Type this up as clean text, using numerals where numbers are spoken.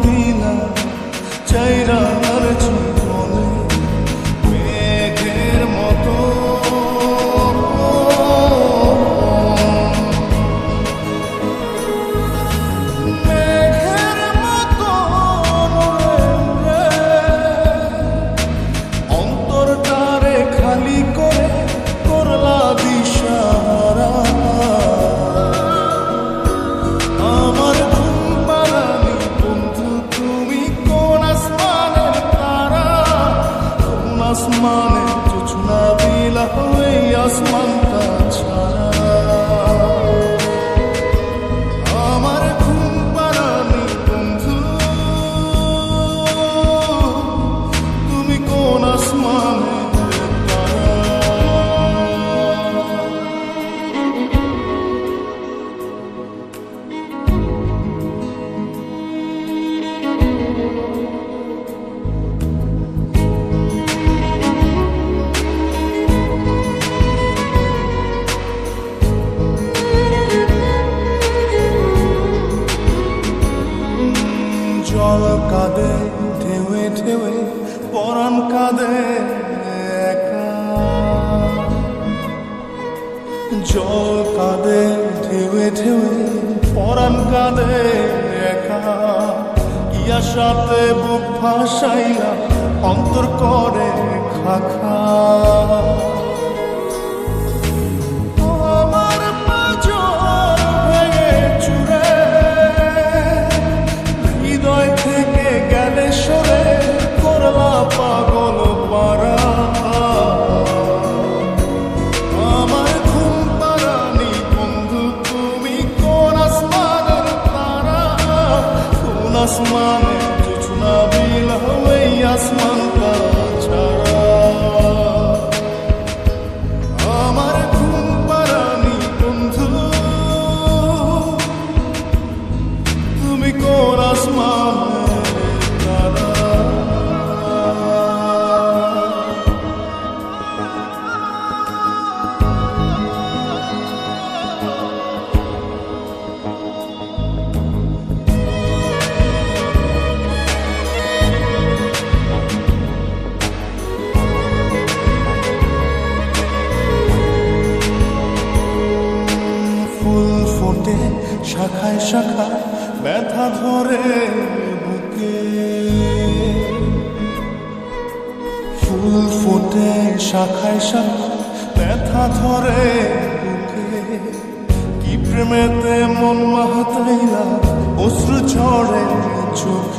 দিলা চাইরা আর জীবনে মেঘের মতো অন্তরটারে খালি করে করলা দিশাহারা। আমার ঘুম পাড়ানি বন্ধু তুমি কোন আসমানের তারা, কোন আসমানে জোছনা বিলা ওই আসমানটা ছাড়া। আমার ঘুম পাড়ানি বন্ধু তুমি কোন আসমানের জল কাঁদে ঢেউে ঢেউে পরাণ কাঁদে একা। জল কাঁদে ঢেউে ঢেউে পরাণ কাঁদে একা। ইয়ার সাথে বুক ভাসাইলা অন্তর করে খাখা। পাগল পারা আমার ঘুম পাড়ানি বন্ধু তুমি কোন আসমানের তারা, কোন আসমানে জোছনা বিলা ওই আসমানটা ছাড়া। আমার ঘুম পাড়ানি বন্ধু তুমি কোন আসমানের তারা। শাখায় শাখায় ব্যথা ধরে বুকে, ফুল ফোটে শাখায় শাখায় ব্যথা ধরে বুকে। কি প্রেমেতে মন মাতাইলা অশ্রু ঝরে চোখে।